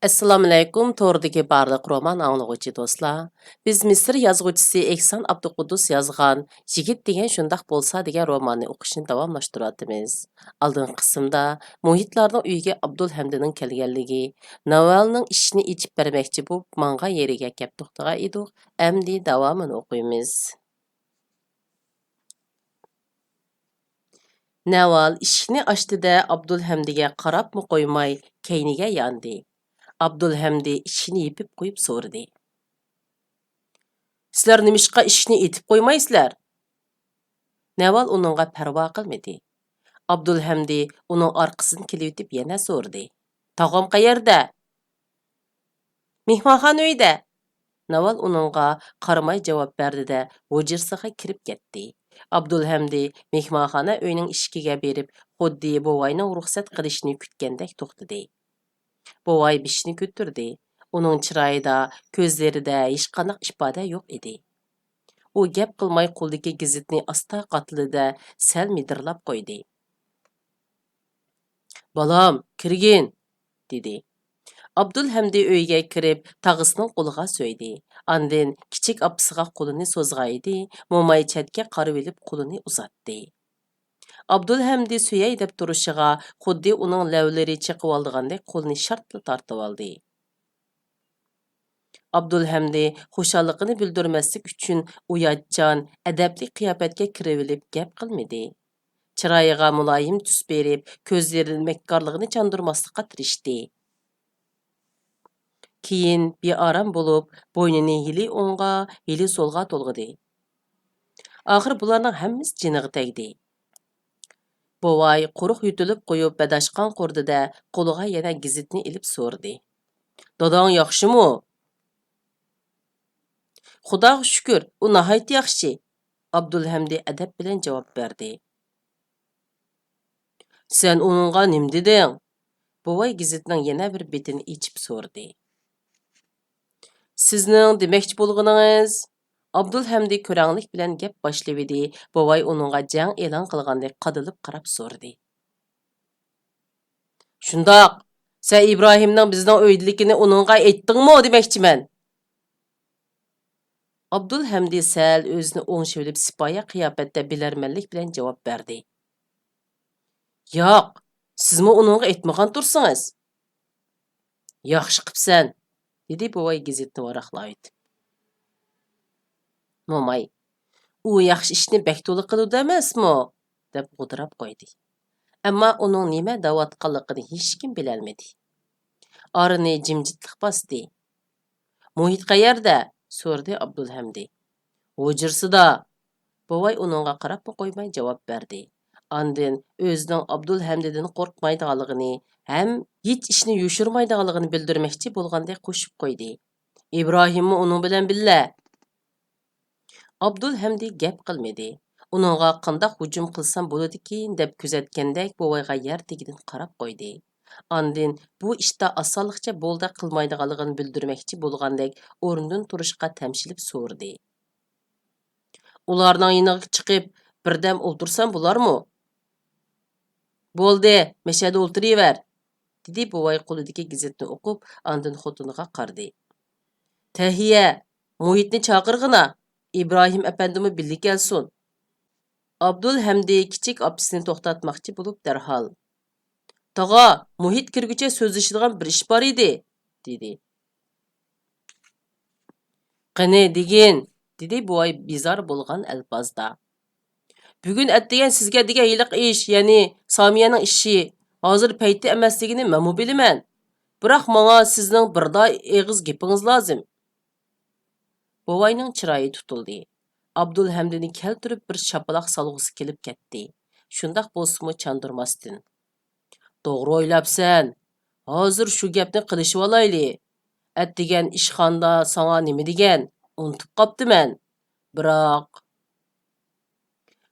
Assalomu alaykum, to'g'ridagi barliq roman anglag'uvchi do'stlar. Biz Misr yozuvchisi Ehson Abduqudus yozgan Yigit degan shundaq bo'lsa degan romanni o'qishni davomlashtiryapmiz. Oldingi qismda muhitlarning uyiga Abdulhamdining kelganligi, Navalning ishini ichib bermoqchi bo'lib, mangan yeriga kelib to'xtagan edik. Endi davomini o'qiymiz. Naval ishni ochdida Abdulhamdiga qarabmi qo'ymay, keyniga yondi. Abdulhamdi ishini yepib qo'yib so'radi. Sizlar nimishqa ishni etib qo'ymaysizlar? Naval uningga parvo qilmadi. Abdulhamdi uning orqasidan kelib yana so'radi. Tog'am qayerda? Mehmonxona uyda. Naval uningga qaramay javob berdi-da, hujrasiga kirib ketdi. Abdulhamdi mehmonxona uyining eshigiga berib, xuddi buvayning ruxsat qilishini kutgandek to'xtadi. Buvay bishini ko'tardi. Uning chiroyida, ko'zlarida hech qanday ifoda yo'q edi. U gap qilmay qo'ldagi gazitni asta qatlida sal midirlab qo'ydi. "Balam, kirgin", dedi. Abdulhamdi uyga kirib, tag'isining qo'liga so'ydi. Andin kichik opasiga qo'lini so'zgan edi, mo'may chatga qarab olib qo'lini uzatdi. Abdulhamdi suyay deb turishiga xuddi uning lavlari chiqib oldigandek qo'lini shartla tortib oldi. Abdulhamdi xushalligini bildirmaslik uchun uyatchan, adabli qiyofatga kirib olib gap qilmadi. Chiroyiga muloyim tus berib, ko'zlaridan makkorligini chandurmaslikqa tirishdi. Keyin beoram bo'lib, bo'ynini hili o'ngga, hili so'lga to'lg'idi. Oxir bularning hammasi jiniga tegdi. Bovay quruq yutilib qo'yib badashqan qurdida qo'liga yana gazitni ilib so'rdi. "Dadang yaxshimi?" "Xudoga shukr, u nihoyat yaxshi", Abdulhamdi adab bilan javob berdi. "Sen uningga nim deding?" Bovay gazitning yana bir betini ichib so'rdi. "Sizning demoqchi bo'lganingiz?" Abdulhamdi ko'ranglik bilan gap boshladi. Bovay uningga jang e'lon qilgandek qadilib qarab so'rdi. "Shundoq, sen Ibrohimning bizning uydaligini uningga aytdingmi demoqchiman?" Abdulhamdi sal o'zini o'ngshilib sipoya qiyofatda bilarmanlik bilan javob berdi. "Yo'q, sizmi uningga aytmagan tursangiz?" "Yaxshi qipsan", dedi buvay gazitni varaqlayib. "Mo'may, u yaxshi ishni bak to'la qiladi emasmi?" deb g'udirab qo'ydi. Ammo uning nima da'vatqanligini hech kim bilolmadi. Orini jimjitlik bosdi. "Muhit qayerda?" so'radi Abdulhamdi. "Hujrasida", buvay uningga qarab qo'ymay javob berdi. Andin o'zining Abdulhamdidan qo'rqmaydiganligini ham hech ishni yushirmaydiganligini bildirmoqchi bo'lgandek qo'shib qo'ydi. "Ibrohimmi uning bilan billa?" Abdulhamdi gap qilmadi. Uningga qanday hujum qilsam bo'ladikin deb kuzatgandek buvayga yer tegidan qarab qo'ydi. Andin bu ishda osonlikcha bo'ldi qilmaydiganligini bildirmoqchi bo'lgandek o'rnidan turishga tamshilib so'rdi. "Ularning yiniga chiqib birdam o'ltirsam bo'larmi?" "Bo'ldi, mashada o'ltiraver", dedi buvay qo'lidagi gazitni o'qib, andin xotiniga qaradi. "Tahiya, muhitni chaqirg'ina, Ibrohim apandimi birga kelsin." Abdulhamdi kichik opasini to'xtatmoqchi bo'lib darhol. "Tog'a, muhit kirgucha so'zlashadigan bir ish bor edi", dedi. "Qani degin", dedi buvay bezor bo'lgan alpozda. "Bugun atdigan sizga degan yiliq ish, ya'ni Somiyaning ishi, hozir payti emasligini men bilaman. Biroq menga sizning birda eg'iz gapingiz lozim." Buvayning chiroyi tutildi. Abdulhamdini keltirib bir shapaloq salg'usi kelib ketdi. Shundoq bo'lsa-mu chandurmasdin. "To'g'ri o'ylabsan. Hozir shu gapni qilishib olayli. Atdigan ishxonda sanga nima degan? Unutib qoptiman. Biroq..."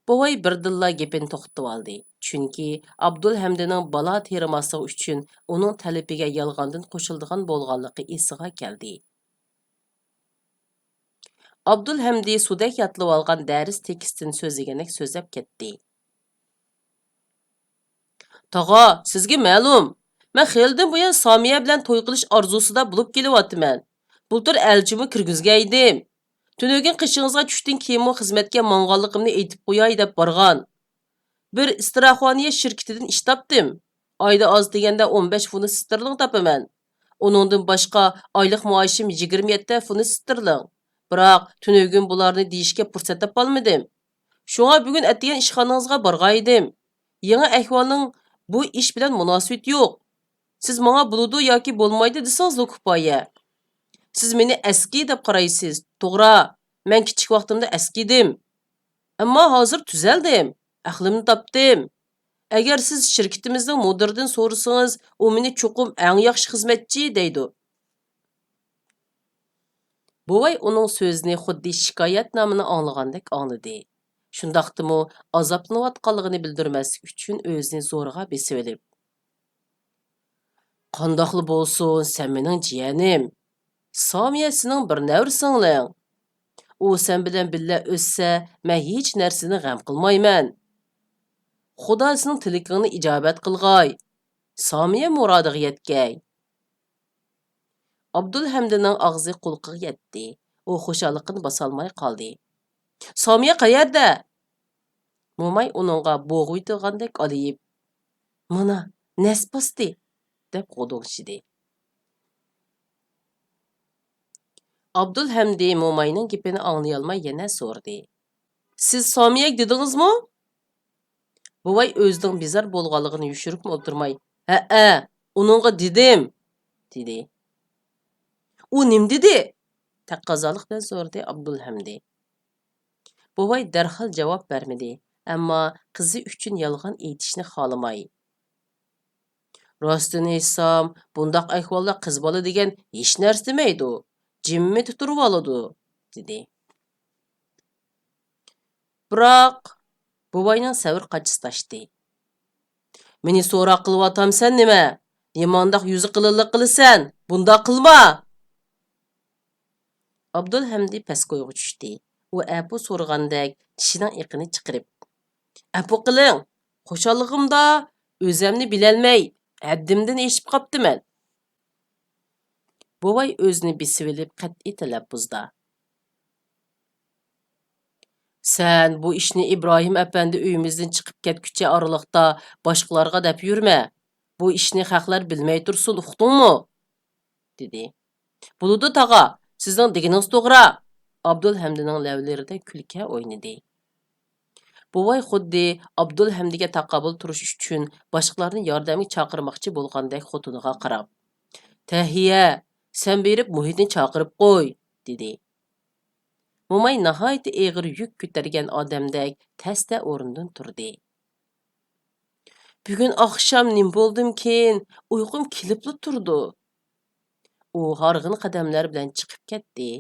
Buvay birdilla gapini to'xtatib oldi. Chunki Abdulhamdining balo terimasligi uchun uning talabiga yolg'ondan qo'shiladigan bo'lganligi esiga keldi. Abdulhamdi sudek yatlab olgan dars tekstini so'zlagandek so'zlab ketdi. "Tog'a, sizga ma'lum, Mən xeylidən buyan Samiyə bilan toy qilish arzusida bo'lib kelyapman. Bultur elchimi kirgizgaydim. Tünögün qishingizga tushdan keyin xizmatga mang'anligimni aytib qo'yay deb borgan. Bir istiraxoniya shirkatidan ish topdim. Oyda oz deganda 15 funt sterling topaman. Onundan boshqa oylik maoshim 27 funt sterling. Biroq tünögün bularni deyishga fursat topolmadim. Shunga bugun atgan ishxonangizga borgaydim. Yangi ahvolning bu ish bilan munosabati yo'q. Siz menga bo'ladi yoki bo'lmaydi desangiz kifoya. Siz meni eski deb qaraysiz. To'g'ri, men kichik vaqtimda eskidim. Ammo hozir tuzaldim. Aqlimni topdim. Agar siz shirkatimizning mudiridan so'rasangiz, u meni cho'qim eng yaxshi xizmatchi deydi. Buvay uning so'zini xuddi shikoyatnomani anglagandek angladi. Shundaqdimi azoblanayotganligini bildirmaslik uchun o'zini zo'rg'a besib olib. Qandoqli bo'lsin, sen mening jiyanim. Samiya sening bir navrisingling. U sen bilan birga o'ssa, men hech narsani g'am qilmayman. Xudo sening tilakingni ijobat qilg'ay. Samiya murodiga yetgay. Abdulhamdining og'zi qulqiga yetdi. U xushalliqini bosolmay qoldi. Samiya qayerda? Mo'may uningga bo'g'iydigandek olib, "Mana, nasbasti" deb qo'dingshidi. Abdulhamdi Mo'mayning gapini anglay olmay yana so'rdi. "Siz Samiyak dedingizmi?" Buvay o'zining bizar bo'lganligini yushirib o'tirmay, "Ha, uningga dedim" dedi. "U nim dedi?" Taqozolik bilan so'rdi Abdulhamdi. Buvay darhol javob bermadi, ammo qizi uchun yolg'on aytishni xohlamay. "Rostini aytsam, bundoq ahvolda qiz bola degan hech narsa demaydi. Jimmi turib oladi" dedi. Biroq buvayning savr qachisi tashdi. "Meni so'roq qilyapsan nima? Nimandoq yuzi qilinlik qilasan? Bundoq qilma." Abdulhamdi paskoyga tushdi. U apu so'ragandek tishining iqini chiqarib, "Apu qiling, xushalligimda o'zimni bilolmay, haddimdan eshib qoptiman." Buvay o'zini besib olib qat'iy talaffuzda, "Sen bu ishni İbrahim apandi uyimizdan chiqib ketguncha oraliqda boshqalarga deb yurma. Bu ishni xalqlar bilmay tursin, uqdingmi?" dedi. "Bo'ludi tag'a, sizning deganingiz to'g'ri." Abdulhamdining lavlarida kulka o'ynadi. Buvay xuddi Abdulhamdiga taqobil turish uchun boshqalarni yordamga chaqirmoqchi bo'lgandek xotiniga qarab, "Tahiya, sen berib Muhitni chaqirib qo'y" dedi. Mo'may nihoyat og'ir yuk ko'targan odamdek tasta o'rnidan turdi. "Bugun oqshom nim bo'ldimkin, uyqum kelibli turdi." U harg'in qadamlar bilan chiqib ketdi.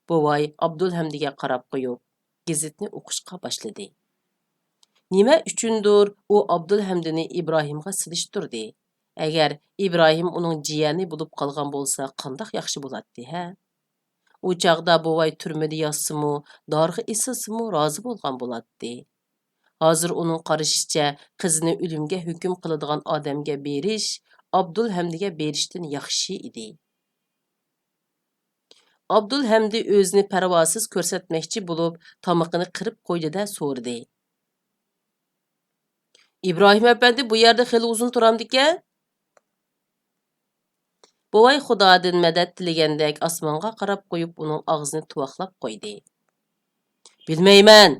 Buvay Abdulhamdiga qarab qo'yib, gazetni o'qishga boshladi. Nima uchundir u Abdulhamdini İbrahimga silishtirdi. Agar İbrahim uning jiyani bo'lib qolgan bo'lsa, qandoq yaxshi bo'ladi, ha? U chaqda buvay turmada yotsimi, dorga isilsimi rozi bo'lgan bo'ladi. Hozir uning qarashicha qizini o'limga hukm qiladigan odamga berish Abdulhamdiga berishdan yaxshi edi. Abdulhamdi o'zini parvosiz ko'rsatmoqchi bo'lib, tomoqini qirib qo'ydi-da so'rdi. "İbrahim apandi bu yerda xeli uzun turamdikan?" Buvay xudodan madad tilagandek osmonga qarab qo'yib, uning og'zini tuvoqlab qo'ydi. "Bilmayman.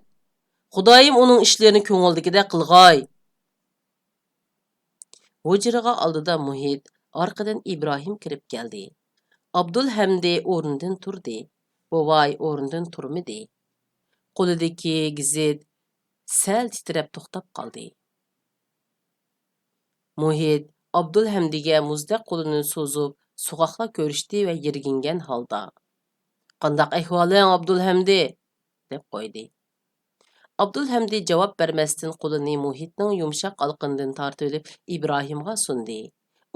Xudoyim uning ishlarini ko'ngildagidek qilg'ay." Hujraga oldida Muhit, orqadan İbrahim kirib keldi. Abdulhamdi o'rnidan turdi. Buvay o'rnidan turmadi. Qo'lidagi gazet sal titrab to'xtab qoldi. Muhit Abdulhamdiga muzdaq qo'lini so'zib, so'qoqla ko'rishdi va yirgingan holda, "Qandaq ahvoling, Abdulhamdi?" deb qo'ydi. Abdulhamdi javob bermasdan qo'lini Muhitning yumshoq olqinidan tortib olib İbrahimga sundi.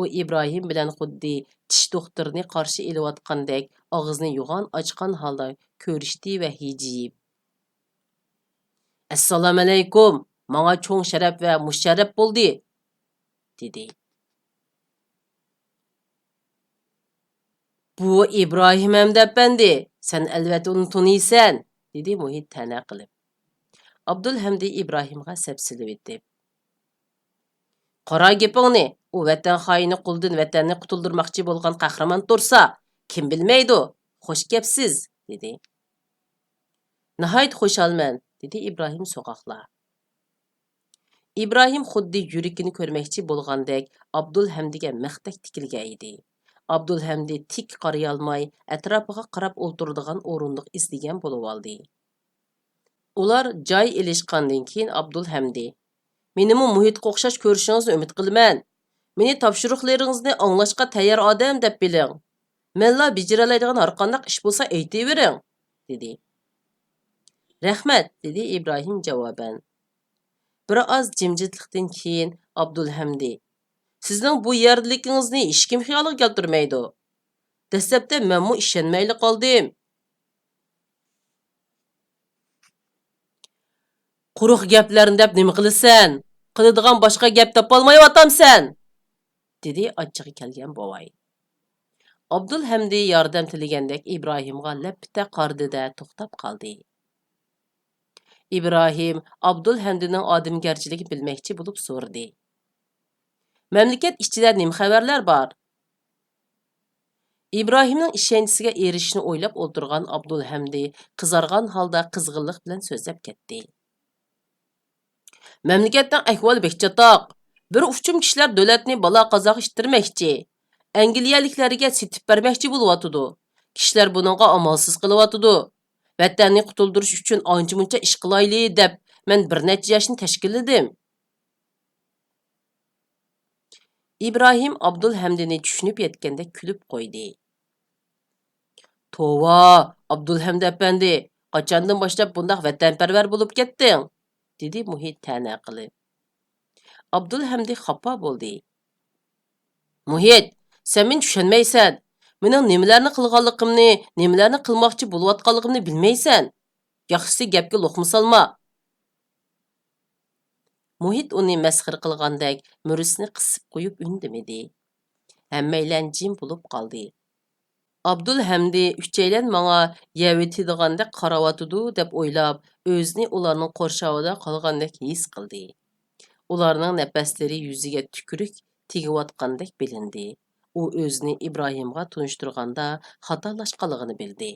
U İbrahim bilan xuddi tish doktorini qarshi elayotgandek og'izni yo'g'on ochgan holda ko'rishdi va hijiyib, "Assalomu alaykum, menga cho'ng sharaf va musharraf bo'ldi" dedi. Bu İbrahim Hamdi efendi, sen elbette onu tanıysan, dedi Muhit tana qilib. Abdulhamdi İbrahimga sepsilib etdi. Qara gepingni, u vatan xoini quldan vatanni qutuldirmoqchi bo'lgan qahramon tursa, kim bilmaydi? Xo'sh gapsiz, dedi. Nihoyat xushalman, dedi İbrahim so'qoqla. İbrahim xuddi yuragini ko'rmoqchi bo'lgandek Abdulhamdiga maqtak tikilgan edi. Abdulhamdi tik qarayolmay, atrofiga qarab o'tiradigan o'rindiq izlagan bo'lib oldi. Ular joy ilishgandan keyin Abdulhamdi: "Menimi muhitga o'xshash ko'rishingizni umid qilaman. Meni topshiriqlaringizni anglashga tayyor odam deb biling. Menla bejiralaydigan har qanday ish bo'lsa aytavering", dedi. "Rahmat", dedi İbrahim javoban. Bir oz jimjitlikdan keyin Abdulhamdi: "Sizning bu yerlikingizni hech kim xayoliga keltirmaydi. Dastlabda menmu ishonmayli qoldim. Quruq gaplarni deb nima qilasan? Qiladigan boshqa gap topolmayotamsan", dedi achchig'i kelgan bovay. Abdulhamdi yordam tilagandek İbrahimga lappita qardida to'xtab qoldi. İbrahim Abdulhamdining odamgarchiligini bilmoqchi bo'lib so'radi: "Mamlakat ichida nima xabarlar bor?" İbrahimning ishonchisiga erishishni o'ylab o'tirgan Abdulhamdi qizargan holda qizg'inlik bilan so'zlab ketdi. "Mamlakatning ahvoli bekchatoq. Bir uchum kishilar davlatni balo-qazoga ishtirmoqchi. Angliyaliklarga setib bermoqchi bo'lyotidi. Kishilar buningga amalsiz qilyotidi. Vatanni qutuldirish uchun ancha-muncha ish qilayli deb men bir necha yoshni tashkilladim." İbrahim Abdulhamdini tushunib yetgandek kulib qo'ydi. "Tova, Abdulhamdi efendi, qachondan boshlab bundaq vatanparvar bo'lib ketding?" dedi Muhit ta'na qilib. Abdulhamdi xafa bo'ldi. "Muhit, sen meni tushunmaysan. Mening nimalarni qilganligimni, nimalarni qilmoqchi bo'layotganligimni bilmaysan. Yaxshisi gapga luqma solma." Muhit uni masxir qilgandek murisini qisib qo'yib undamadi. Hammaylar jim bo'lib qoldi. Abdulhamdi uchaylan menga yevitidagandek qaravotidi deb o'ylab, o'zini ularning qo'rshovida qolgandek his qildi. Ularning nafaslari yuziga tukurik tegayotgandek bilindi. U o'zini İbrahimga tunishtirganda xatolashganligini bildi.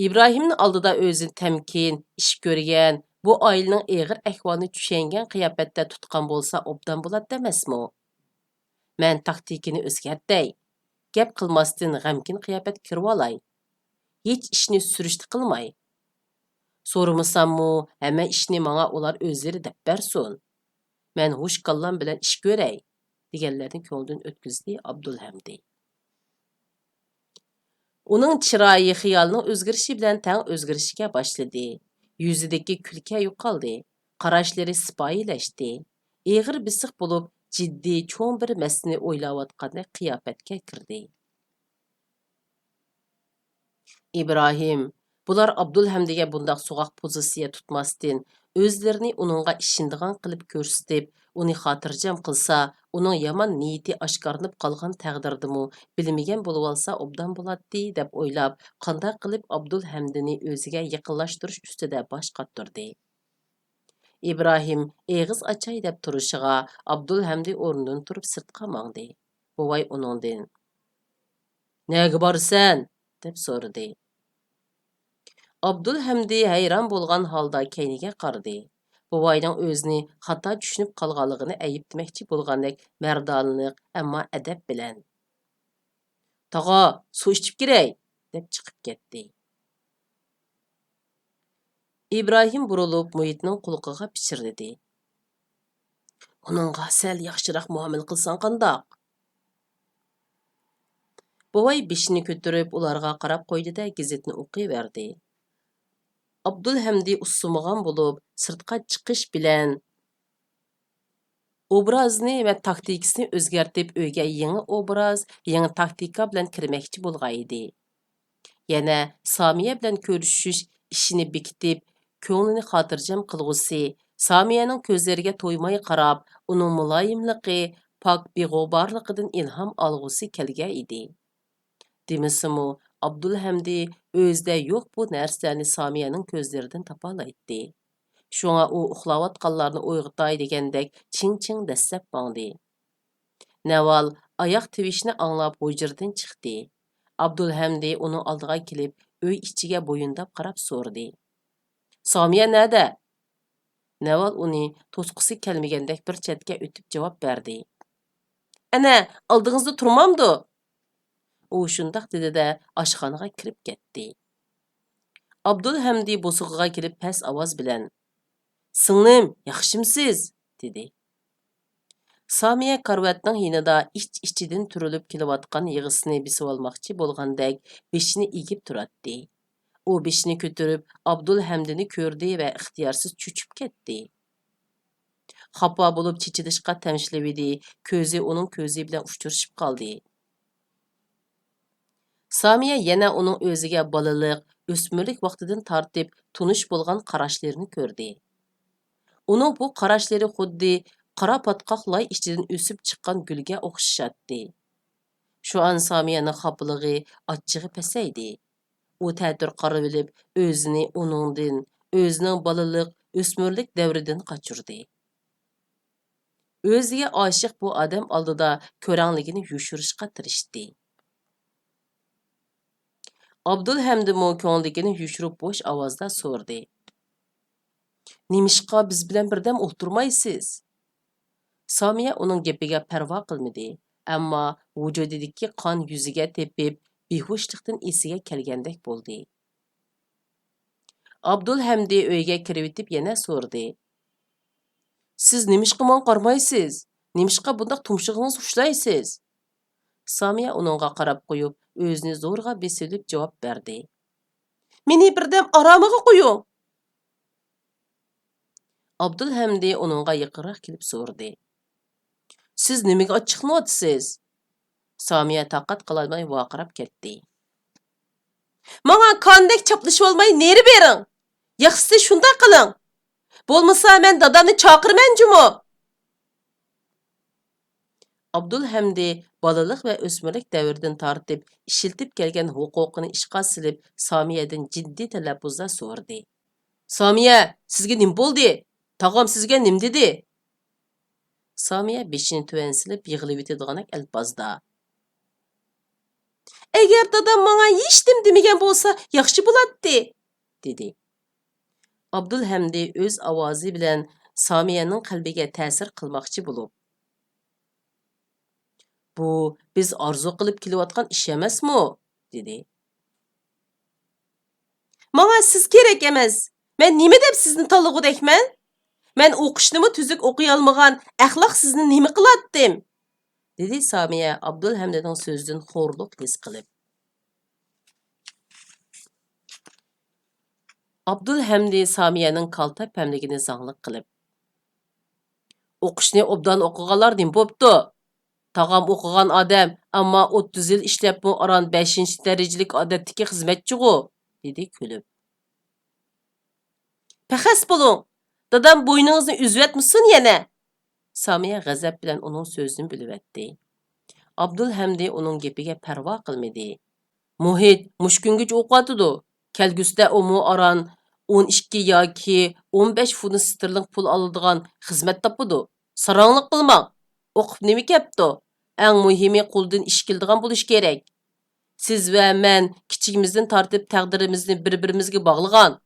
İbrahimning oldida o'zini tamkin, ish ko'rgan, bu oilaning og'ir ahvolini tushungan qiyofatda tutgan bo'lsa obdan bo'ladi emasmi? Men taktikini o'zgartay. Gap qilmasdan g'amkin qiyofat kirib olay. Hech ishni surishti qilmay. So'ramasammu, hamma ishni menga ular o'zlari deb bersin. Men hush kallam bilan ish ko'ray, deganlarni ko'ngildan o'tkazdi Abdulhamdi. Uning chiroyi xiyolining o'zgarishi bilan tang o'zgarishga boshladi. Yuzidagi kulka yo'qoldi. Qarashlari sipoyilashdi. Eg'ir bisiq bo'lib, jiddiy cho'ng bir masalani o'ylayotgandek qiyofatga kirdi. İbrahim, bular Abdulhamdiga bundaq so'goq pozitsiya tutmasdan, o'zlarini uningga ishindigan qilib ko'rsatib, uni xotirjam qilsa, uning yomon niyati oshkorlanib qolgan taqdirdimi, bilmagan bo'lib olsa obdan bo'ladi deb o'ylab, qanday qilib Abdulhamdini o'ziga yaqinlashtirish ustida bosh qottirdi. İbrahim eg'iz achay deb turishiga Abdulhamdi o'rnidan turib sirtqa mangdi. Buvay uningdan: "Nega borsan?" deb so'radi. Abdulhamdi hayron bo'lgan holda keyniga qaradi. Buvayning o'zini xato tushunib qolganligini ayiblamoqchi bo'lgandek mardonlik, ammo adab bilan: "Tog'a, suv ichib kiray", deb chiqib ketdi. İbrahim burilib Muhitning qulog'iga pichirladi: "Uningga sal yaxshiroq muomala qilsang qandoq?" Buvay beshini ko'tarib ularga qarab qo'ydi-da gazetni o'qiyverdi. Abdulhamdi ussamagan bo'lib, sirtqa chiqish bilan obrazni va taktikasini o'zgartib, uyga yangi obraz, yangi taktika bilan kirmoqchi bo'lgan edi. Yana Samiya bilan ko'rishish ishini bekitib, ko'nglini xotirjam qilg'usi, Samiyaning ko'zlariga to'ymay qarab, uning muloyimligi, pok beg'uborligidan ilhom olg'usi kelgan edi. Demisimu, Abdulhamdi o'zida yo'q bu narsani Samiyaning ko'zlaridan topalaydi. Şoňa u uxlawatganlarni uyg'otay degandek çiň-çiň dässep baňdy. Naval ayak tivişini anlap hujradan çıktı. Abdulhamdi onun aldıga kelip öy içige boyundap qarap sordy. Samiya näde? Naval uni tosqusy kelmegендek bir chetga ötüp jawap berdi. Ana, aldyňyzda turmamdy. U şundaq dedi-de aşxanaga kirip ketdi. Abdulhamdi bosuğuga kelip pes avaz bilen "Singlim, yaxşymsiz?" dedi. Samiya karvatning yinida ich-ichidan turilib kelayotgan yig'isini besib olmoqchi bo'lgandek beshini egib turadi. U beshini ko'tarib Abdulhamdini ko'rdi va ixtiyorsiz cho'chib ketdi. Xafa bo'lib chichilishqa tamshlab ko'zi uning ko'zi bilan uchrashib qoldi. Samiya yana uning o'ziga bolalik, o'smirlik vaqtidan tortib tunish bo'lgan qarashlarini ko'rdi. Uning bu qarashlari xuddi qara patqoq loy ichidan o'sib chiqqan gulga o'xshatdi. Shu an Samiyaning xapligi, achchig'i pasaydi. U ta'tir qarab olib, o'zini uningdan, o'zining bolalik, o'smirlik davridan qochirdi. O'ziga oshiq bu odam oldida ko'rangligini yushirishga tirishdi. Abdulhamdimi ko'ngligini yushirib bo'sh ovozda so'rdi. Nimishqa biz bilan birdam o'ltirmaysiz? Samiya uning gapiga parvo qilmadi, ammo vujudidagi qon yuziga tepib, behushlikdan esiga kelgandek bo'ldi. Abdulhamdi uyga kirib yana so'rdi. Siz nimishqa men qarmaysiz? Nimishqa bundaq tumshug'ingiz ushlaysiz? Samiya uningga qarab qo'yib, o'zini zo'rg'a besilib javob berdi. Meni birdam aromiga qo'ying. Abdulhamdi uningga yaqinroq kelib so'rdi. Siz nimaga ochiqlayapsiz? Samiya taqat qilolmay vaqirab ketdi. Menga kandek chaplashib olmay neri bering. Yaxshisi shunday qiling. Bo'lmasa men dadamni chaqirman jumo. Abdulhamdi bolalik va o'smirlik davridan tortib ishiltib kelgan huquqini ishqa silib Samiyadan jiddiy talaffuzda so'rdi. Samiya, sizga nim bo'ldi? Tog'am sizga nim dedi? Samiya beshini tuvan silib yig'ilib yetadiganak alpozda. Agar dadam menga hech nim demagan bo'lsa, yaxshi bo'ladi, dedi. Abdulhamdi o'z ovozi bilan Samiyaning qalbiga ta'sir qilmoqchi bo'lib, bu biz orzu qilib kelayotgan ish emasmi? dedi. Menga siz kerak emas. Men nima deb sizni tanlagudekman? Men o'qishnimi tuzuk o'qiy olmagan axloq sizni nima qilatdim? dedi Samiya Abdulhamdining so'zidan xo'rliq his qilib. Abdulhamdi Samiyaning kalta pamligini zanglik qilib. O'qishni obdan o'qiganlar nim bo'pti. Tog'am o'qigan odam, ammo 30 yil ishlabmi aran 5-darajalik odatdagi xizmatchi-ku, dedi kulib. Paxas bo'ling. Dadam bo'yningizni uzvatmisin yana? Samiya g'azab bilan uning so'zini bilib-etdi. Abdulhamdi uning gapiga parvo qilmadi. Muhit mushkungicha o'qiyotdi. Kelgusida umu aran 12 yoki 15 funt sterling pul oladigan xizmat topadi. Saranglik qilmang. O'qib nima kepti? Eng muhimi qo'ldan ish keladigan bo'lish kerak. Siz va men kichigimizdan tortib taqdirimizni bir-birimizga bog'lagan.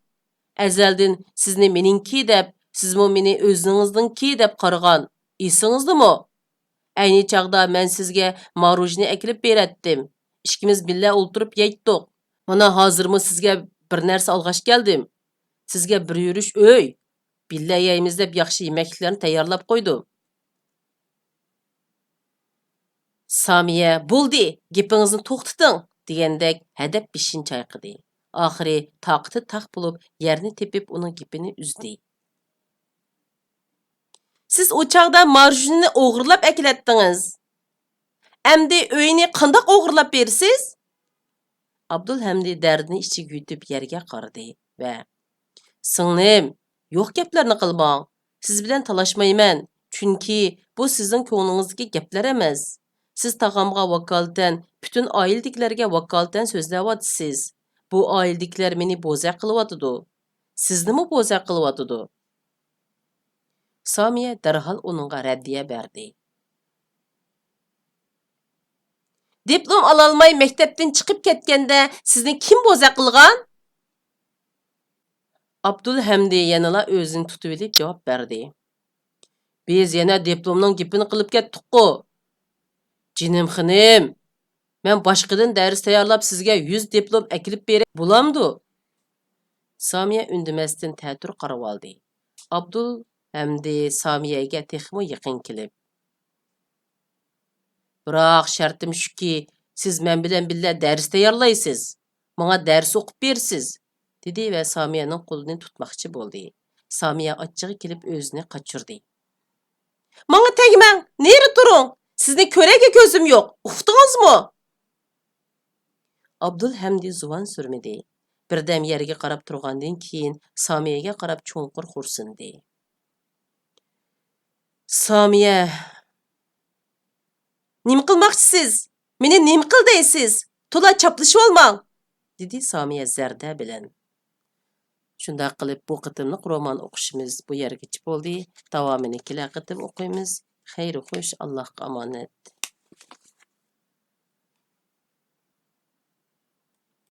Azaldan sizni meningki deb, sizmi meni o'zingizningki deb qaragan. Esingizdami? Ayni chaqda men sizga marujni akilib beratdim. Ikkimiz billa o'ltirib yeytdik. Mana hozirmi sizga bir narsa olg'ash keldim. Sizga bir yurish uy. Billa yeymiz deb yaxshi yemeklarni tayyorlab qo'ydim. Samiya, bo'ldi, gapingizni to'xtating, degandek hadab bishin chayqidi. Oxiri taqati taq bo'lib, yerni tepib uning gapini uzdi. Siz o chaqda marjinni o'g'irlab akilatdingiz. Endi uyni qandoq o'g'irlab bersiz? Abdulhamdi dardini ichiga yutib yerga qaradi va "Singlim, yo'q gaplarni qilmang. Siz bilan talashmayman, chunki bu sizning ko'nglingizdagi gaplar emas. Siz tağamğa vakalatan, bütün ailedekilerge vakalatan sözləvatsınız. Bu ailedekiler meni bozaq qılıvatıdı. Sizni mi bozaq qılıvatıdı? Samiye dərhal onunğa rəddiyə berdi. Diplom alalmay mektepten çıkıp ketkende sizni kim bozaq qılğan? Abdulhamdi yanıla özünü tutuvilip cevap berdi. Biz yana diplomның gipini qılıp ketdik-ku. Cinim xınim, men başqadan dərs tayyorlab sizga 100 diplom akilib beray bulamdı. Samiya ündəməsdən tətur qarab aldı. Abdul hamdi Samiyəyə texmo yaqin kelib. Biroq şartim shuki, siz men bilan billa dərs tayyorlaysiz. Menga dərs o'qib bersiz, dedi və Samiyaның qo'lini tutmoqchi bo'ldi. Samiya achchig'i kelib o'zini qochirdi. Menga tegmang, neri turing? Sizni ko'raga ko'zim yo'q. Uqdingizmi? Abdul hamdi zuvan surmadi. Birdam yerga qarab turgandan keyin Samiyaga qarab cho'nqur xursindi. Samiya, nima qilmoqchisiz? Meni nima qil deysiz? To'la chaplashib olmang, dedi Samiya zarda bilan. Shunday qilib bu qitimliq roman o'qishimiz bu yergacha bo'ldi. Davomini kelasi qitim o'qiymiz. Xayr xo'sh, Allohga omonat.